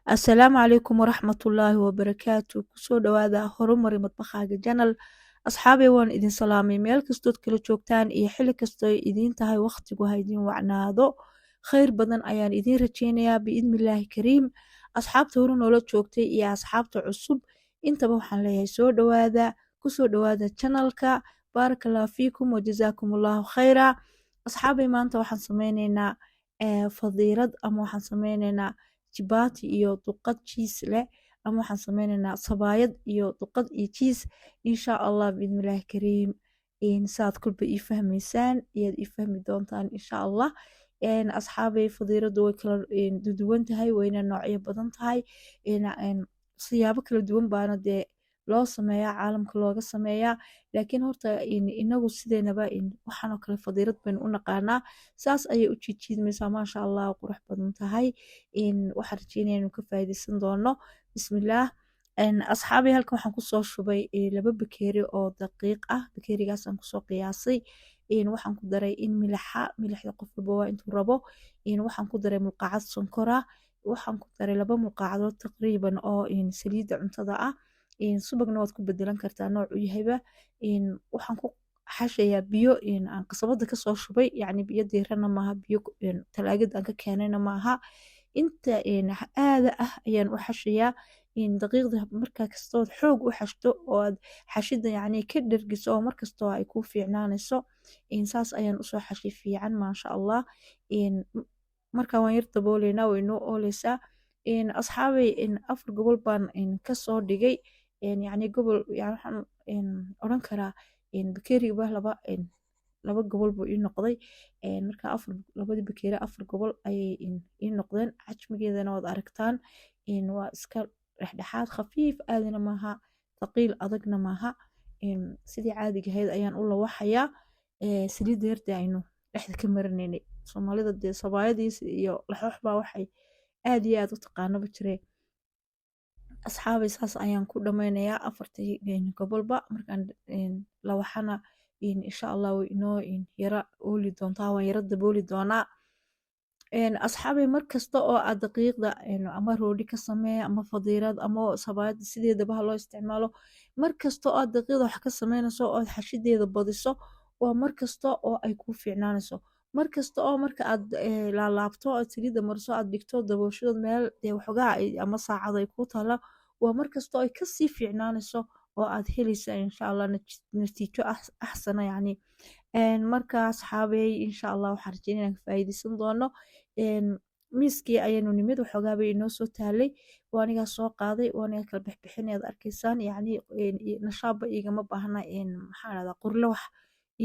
Asalaamu calaykum waraxmatullaahi wabarakaatu. Kusoo dhawaada horumari madbaqaaga janal. Asxaabay waan idin salaamay meel kastood kala joogtaan iyo xilli kastoo ay idiin tahay waqtigu ha idin wacnaado. Khayr badan ayaan idiin rajeynayaa biidnillaahi kariim. Asxaabta hore noola joogtay iyo asxaabta cusub intaba waxaan leeyahay soo dhawaada. Kusoo dhawaada janalka. Baarakallaahu fiikum wajazaakumullahu khayra. Asxaabay maanta waxaan sameyneynaa fadiilad ama waxaan sameyneynaa jibati iyo duqad jiis leh ama waxaan sameyneynaa sabaayad iyo duqad iyo jiis insha Allah biidnillaahi kariim. Saad kulba ii fahmaysaan iyaad ii fahmi doontaan insha Allah. Asxaabay fadiiladu way kala duwan tahay wayna noocyo badan tahay. Siyaabo kala duwan baana dee loo sameeyaa caalamka looga sameeyaa laakiin horta inagu sideenaba waxaan oo kale fadiilad baynu u naqaanaa saas ayay u jiidmaysaa maasha Allah qurux badan tahay. Waxaan rajeynayaa inuu ka faa'iideysan doono bismillaah. Asxaabay halkan waxaan kusoo shubay 2 bakeeri oo daqiiq ah bakeerigaasaan kusoo qiyaasay. Waxaan ku daray in milixda qof walba waa intuu rabo. Waxaan ku daray mulqacad sonkora. Waxaan ku daray 2 mulqacadood taqriiban oo saliidda cuntada ah. Subagna waad ku bedelan kartaa nooc u yahayba. Waxaan ku xashayaa biyo aan qasabada kasoo shubay yacni biyo diirana maaha biyo talaagada aan ka keenayna maaha. Inta aada ah ayaan u xashayaa daqiiqda markaa kastood xoog u xashto oo aad xashida yacni ka dhergiso oo markastoo ay kuu fiicnaanayso saas ayaan usoo xashay fiican maasha Allah. Markaa waan yar dabooleynaa way noo ooleysaa. Asxaabay 4 gobol baan kasoo dhigay yacni gobol waxaan odhan karaa bakeeriga laba gobol buu ii noqday. Marka 2 bakeeri 4 gobol ayay ii noqdeen xajmigeedana waad aragtaan. Waa iska dhexdhexaad khafiif aadna maaha thaqiil adagna maaha. Sidii caadiga ahayd ayaan u lawaxayaa saliidda yarta aynu dhexda ka marinaynay Soomaalida dee sabaayadiis iyo laxoox baa waxay aad iyo aad u taqaanaba jireen. Asxaabay saas ayaan ku dhameynayaa 4 gobolba markaan lawaxana insha Allah way inoo yara ooli doontaa waan yara dabooli doonaa. Asxaabay markasta oo aad daqiiqda ama roodhi ka samee ama fadiilad ama sabaayad sideedaba loo isticmaalo markasta oo aad daqiiqda wax ka sameynayso oo aad xashideeda badiso waa markasta oo ay kuu fiicnaanayso markasta oo marka aad laalaabto aad saliidda mariso aad dhigto dabooshadood meel dee waxoogaa ama saacad ay kuu taala waa markasta oo ay kasii fiicnaanayso oo aad helaysa insha Allah natiijo axsana yacni. Markaa asxaabay insha Allah waxaan rajeynaya inaan ka faa'iideysan doono. Miiskii ayaanu nimid waxoogaa bay inoo soo taalay waa anigaa soo qaaday waa aniga kala bixbixinay aad arkaysaan yacni nashaaba igama baahna maxaan rahdaa qorle wax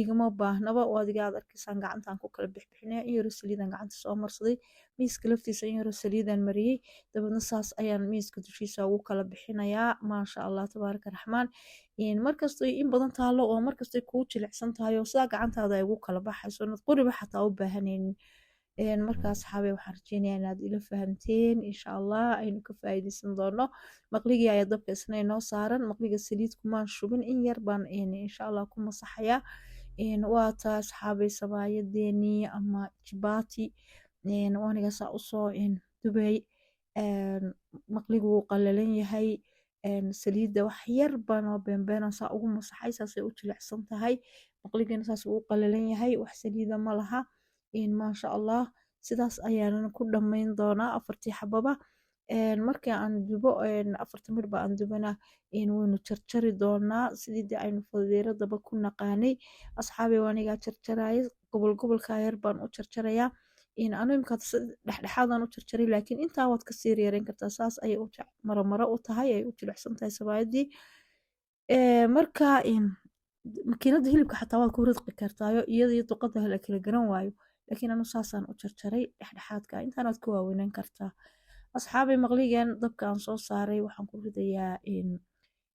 igama baahnaba waa adiga aad arkaysaan gacantaan ku kala bixbixinaya in yaro saliidaan gacanta soo marsaday miiska laftiisa in yaro saliidaan mariyay dabeedna saas ayaan miiska dushiisa ugu kala bixinayaa maasha Allah tabaaraka raxmaan. Markastoo in badan taalo oo markastoo kuu jilicsan tahay oo sidaa gacantaada ay ugu kala baxayso nad qoriba xataa u baahanaynin. Markaa asxaabay waxaan rajeynayaa inaad ila fahamteen insha Allah aynu ka faa'iideysan doono. Maqligii ayaa dabka isna inoo saaran maqliga saliid kumaan shubin in yar baan insha Allah ku masaxayaa. Waa taa asxaabay sabaayadeenii ama jibati waa aniga saa usoo dubay. Maqligu wuu qalalan yahay saliidda wax yar baan oo beenbeenan saa ugu masaxay saasay u jilicsan tahay maqligana saas uu qalalan yahay wax saliida ma laha. Maasha Allah sidaas ayaan ku dhammayn doonaa 4 xababa. Markii aan dubo 4 mir baan dubana waynu jarjari doonaa sidii aynu fadiiladaba ku naqaanay. Asxaabay waa aniga jarjarayay gobol yar baan u jarjarayaa. Aniga imka dhexdhexaadaan u jarjaray laakiin intaa waad ka sii yareyn kartaa saas ayay maro u tahay ay u jilicsan tahay sabaayadii. Markaa makiinada hilibka xataa waad ku ridqi kartaayo iyada iyo duqada la kala garan waayo laakiin anu saasaan u jarjaray dhexdhexaadka intaan waad ka waaweynan kartaa. Asxaabay maqligan dabka aan soo saaray waxaan ku ridayaa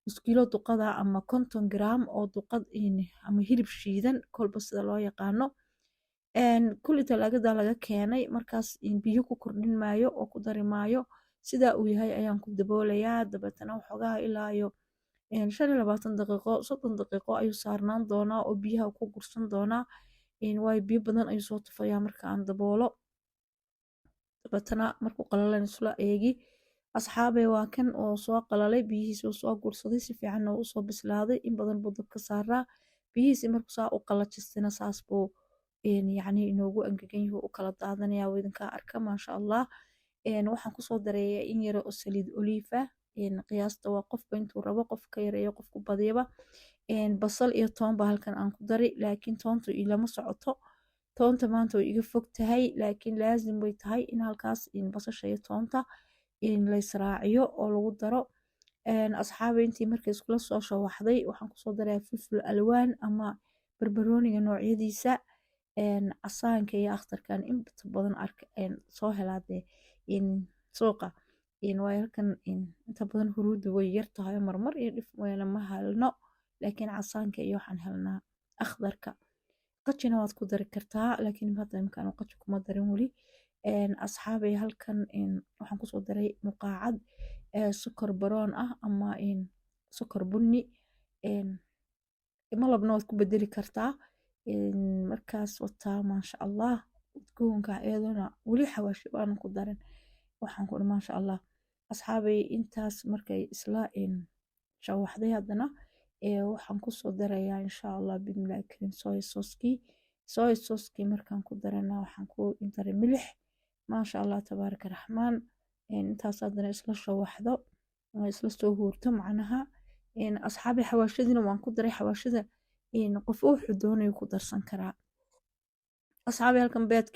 nus kiilo duqada ama 50 gram oo duqad ama hilib shiidan kolba sida loo yaqaano. Kulli talaagada laga keenay markaas biyo ku kordhin maayo oo ku dari maayo sidaa uu yahay ayaan ku daboolayaa dabeetana waxoogaa ilaa iyo 25 daqiiqo 30 daqiiqo ayuu saarnaan doonaa oo biyaha ku gursan doonaa. Waayo biyo badan ayuu soo tufayaa marka aan daboolo dabeetana markuu qalalan isla eegi asxaabey waa kan oo soo qalalay biyihiisa uu soo gursaday si fiican oo usoo bislaaday in badan buu dabka saaraa biyihiisi markuu saa u qalajistina saas buu yacni inoogu angegan yahu u kala daadanaya waa idinkaa arka maasha allah waxaan kusoo dareeyaa in yara oo saliid oliifa qiyaasta waa qofba intuu rabo qof ka yareeyo qofku badiyaba basal iyo toon baa halkan aan ku dari laakiin toontu ilama socoto toonta maanta way iga fog tahay laakiin laazim way tahay in halkaas basasha iyo toonta laysraaciyo oo lagu daro asxaabi intii markay iskula soo shawaxday waxaan kusoo darayaa filfil alwaan ama barbarooniga noocyadiisa casaanka iyo akhtarkan inta badan soo helaadee suuqa waayo halkan inta badan huruudda way yar tahay marmar iyo dhif weena ma helno laakiin casaanka iyo waxaan helnaa akhdarka qajina waad ku dari kartaa laakiin hadda imkaan qaji kuma darin weli asxaabay halkan waxaan kusoo daray muqaacad sokor baroon ah ama sokor bunni malabna waad ku bedeli kartaa markaas wataa maasha allah udgoonka iyaduna weli xawaashi baanan ku darin waxaan ku maasha allah asxaabay intaas markay isla shawaxday haddana waxaan kusoo darayaa insha allah bidmillahi karim soy soskii markaan ku darana waxaan ku daray milix maasha allah tabaaraka raxmaan intaas haddana isla shawaxdo isla soo huurto macnaha asxaabi xawaashadina waan ku daray xawaashada qof wuxuu doonayo ku darsan karaa asxaabi halkan beed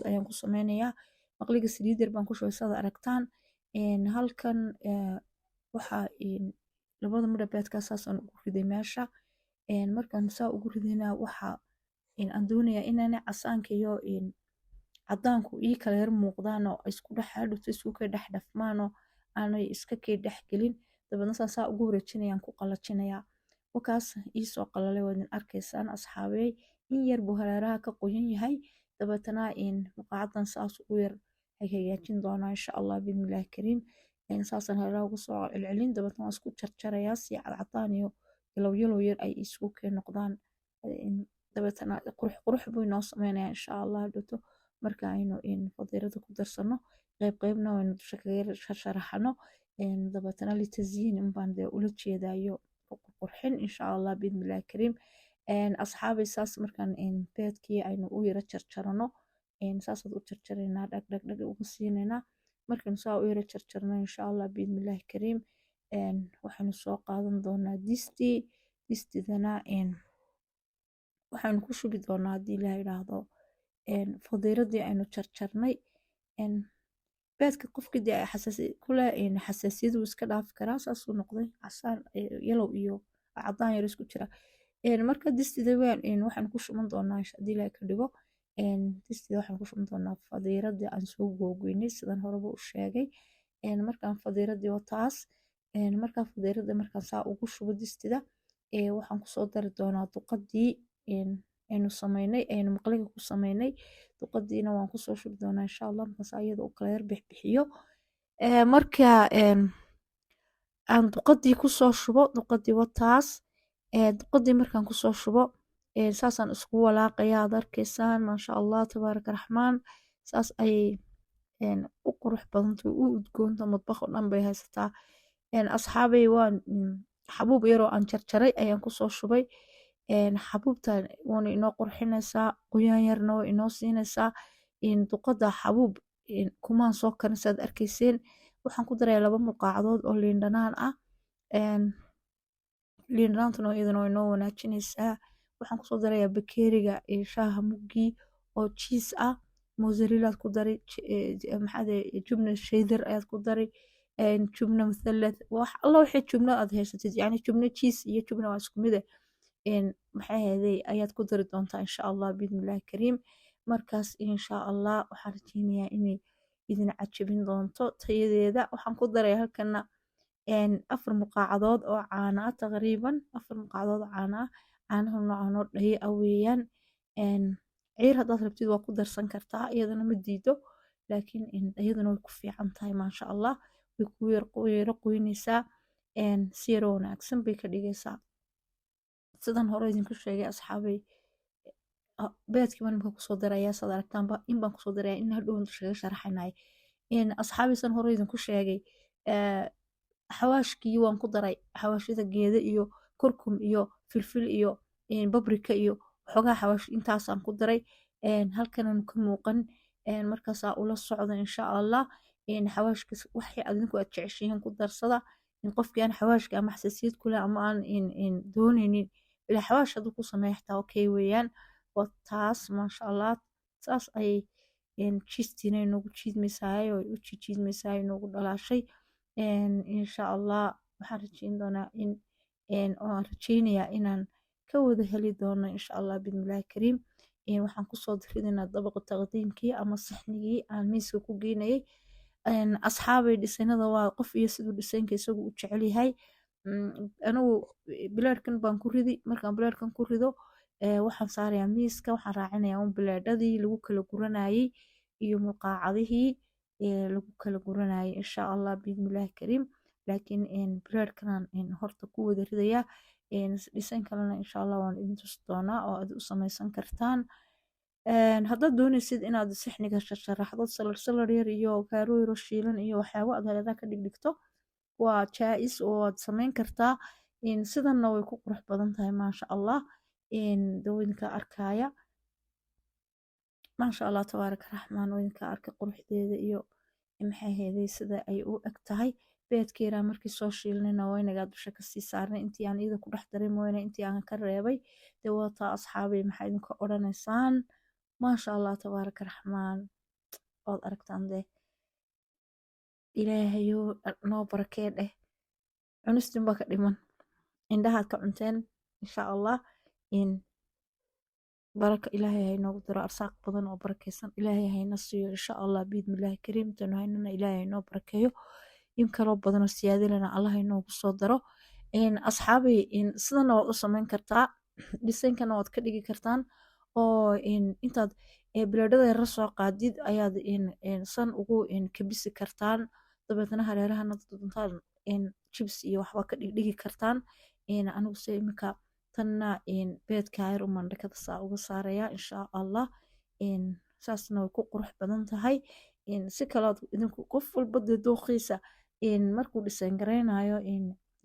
ayaan ku sameynayaa maqliga saliid yar baan ku shubay sada aragtaan halkan waxaa labada midha beedkaa saasaan ugu riday meesha markaan saa ugu ridayna waxaa aan doonayaa inaanay casaanka iyo cadaanku ii kala yar muuqdaan oo isku dhex hadhowto isku kay dhex dhafmaan aanay iska kay dhex gelin dabeedna saa ugu wareejinayaan ku qalajinayaa wakaas iisoo qalalay waad arkaysaan asxaabey in yar buu hareeraha ka qoyan yahay dabeetana muqaacadan saas u yar hagaajin doonaa insha allah bidmillahi kariim saasaan hareeraha uga soo celcelin dabeetna waan isku jarjarayaa si cadcadaan iyo yalow yar ay isugu kay noqdaan dabeetana qurux buu inoo sameynayaa insha allah dhowto marka aynu fadiirada ku darsano qeybna waynu dusha kaga sharaxano dabeetana litazyiin inbaan dee ula jeedayo qurxin insha allah bidmillahi kariim asxaabay saas markaan beedkii aynu u yara jarjarano saasaad u jarjaraynaa dhagdhag uga siinaynaa markaynu saa u yara jarjarno insha allah bidmillahi kariim waxaynu soo qaadan doonaa distidana waxaynu ku shubi doonaa haddii ilaah yidhaahdo fadiiradii aynu jarjarnay beedka qofkii dee xasaasiyad wuu iska dhaafi karaa saasuu noqday casaan yalow iyo cadaan yar isku jira marka distida waxaynu ku shuban doonaa haddii ilaah ka dhigo distida waxaynu ku shuban doonaa fadiiradii aan soo googoynay sidan horeba u sheegay markaan fadiiradii oo taas markaan fadiiradii markaan saa ugu shubo distida waxaan kusoo dari doonaa duqadii aynu sameynay aynu maqliga ku sameynay duqadiina waan kusoo shubi doonaa insha allah markaas iyada u kala yar bixbixiyo marka aan duqadii kusoo shubo duqadii wataas duqadii markaan kusoo shubo saasaan isku walaaqaya ad arkaysaan maasha allah tabaaraka raxmaan saas ayay u qurux badantay u udgoonta madbaq oo dhan bay haysataa asxaabay waan xabuub yaroo aan jarjaray ayaan kusoo shubay xabuubtan waana inoo qurxinaysaa qoyaan yarna waa inoo siinaysaa duqada xabuub kumaan soo karin saad arkayseen waxaan ku darayaa 2 muqaacadood oo liin dhanaan ah liin dhanaantuna iyadana waa inoo wanaajinaysaa waxaan kusoo darayaa bakeeriga shaaha muggii oo cheese ah mozzarella ku dari jubna shaydar ayaad ku dari jubna muthalath wax alla wixii jubna aad haysatid yani jubna cheese iyo jubna waa isku mid maxay ahaydey ayaad ku dari doontaa insha allah bidmillahi kariim markaas insha allah waxaan rajeynayaa inay idin cajabin doonto tayadeeda waxaan ku daray halkana 4 muqaacadood oo caano ah taqriiban 4 muqaacadood oo caano ah caanaha noocan oo dhaye ah weeyaan ciir haddaad rabtid waa ku darsan kartaa iyadana ma diido laakiin iyadana way ku fiican tahay maasha allah way ku yara qoynaysaa si yaro wanaagsan bay ka dhigaysaa sidan hore idinku sheegay asxaabay beedkii baan imika kusoo darayaa saad aragtaanba in baan kusoo darayaa in hadhow shaga sharaxanay asxaabiisan hore idinku sheegay xawaashkii waan ku daray xawaashida geeda iyo kurkum iyo filfil iyo babrika iyo waxoogaa xawaash intaasaan ku daray halkanan ka muuqan markaasaa ula socda insha allah xawaashkas waxay adinku aad jeceshihiin ku darsada qofkii aan xawaashka ama xasaasiyad kule ama aan dooneynin ilaa xawaash hadduu ku sameeya xitaa okay weeyaan waa taas maasha allah saas ayay jiistiina inoogu jiidmaysaay oo u jiidmaysaay inoogu dhalaashay insha allah waxaan rajeyn doonaa aan rajeynayaa inaan ka wada heli doono insha allah bismillahi kariim waxaan kusoo ridinaa dabaqa taqdiimkii ama saxnigii aan miiska ku geynayay asxaabay dhisanada waa qof iyo siduu dhisanka isagu u jecel yahay anigu bilaadhkan baan ku ridi markaan bilaadhkan ku rido waxaan saarayaa miiska waxaan raacinayaa un bilaadhadii lagu kala guranayay iyo muqaacadihii lagu kala guranayay insha allah bismillahi kariim laakiin bilaadhkanaan horta ku wada ridayaa dhisan kalena insha allah waan idin tusi doonaa oo aad u samaysan kartaan haddaad doonaysid inaad sixniga sharaxdo salar yar iyo kaaro yaro shiilan iyo waxyaabo aad hareeraha ka dhigdhigto waa jaa-is oo waad samayn kartaa sidanna way ku qurux badan tahay maasha allah dawinka arkaya maasha allah tabaaraka raxmaan idinka arka quruxdeeda iyo maxay heeday sida ay u eg tahay beedkeeraa markii soo shiilnayna waa inagaa dusha kasii saarnay intii aan iyada ku dhex daray mooyane intii aan ka reebay dee waataa asxaabay maxaa idinka odhanaysaan maasha allah tabaaraka raxmaan ood aragtaan dee ilaahayo noo barakee dheh cunistin baa ka dhiman indhahaad ka cunteen insha allah baraka ilaahay haynoogu diro arsaaq badan oo barakeysan ilaahay hayna siiyo insha allah biidmillahi kariim tanu haynana ilaahay haynoo barakeeyo in kaloo badanoo siyaadalana allah haynoogu soo daro asxaabay sidana waad u samayn kartaa dhisaynkana waad ka dhigi kartaan oo intaad bilaadhada yara soo qaadid ayaad san ugu kabisi kartaan dabeetna hareerahana duntaan jibs iyo waxba ka dhigdhigi kartaan anigu se iminka tanna beedka yar umaan dhakada saa uga saaraya insha allah saasna way ku qurux badan tahay si kalood idinku qof walba dee dooqiisa markuu dhisan garaynayo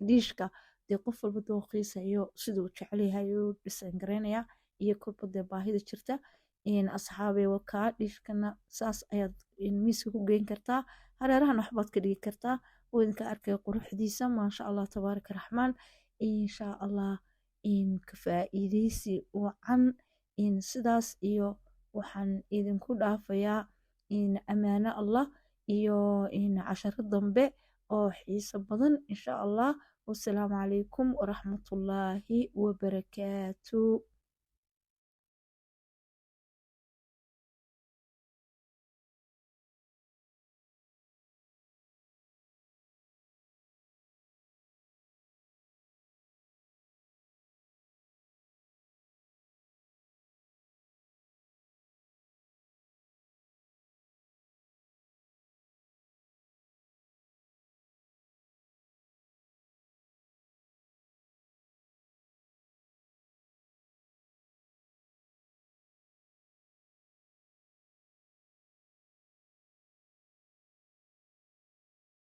diishka dee qof walba dooqiisa iyo siduu jecelyahay u dhisan garaynaya iyo kolba dee baahida jirta asxaabey wakaa diishkana saas ayaad miiska ku geyn kartaa hareerahan waxbaad ka dhigi kartaa oo idinka arkaya quruxdiisa maasha allah tabaaraka raxmaan insha allah ka faa'iideysi wacan sidaas iyo waxaan idinku dhaafayaa amaano allah iyo casharo dambe oo xiiso badan insha allah wasalaamu calaykum waraxmatullaahi wabarakaatu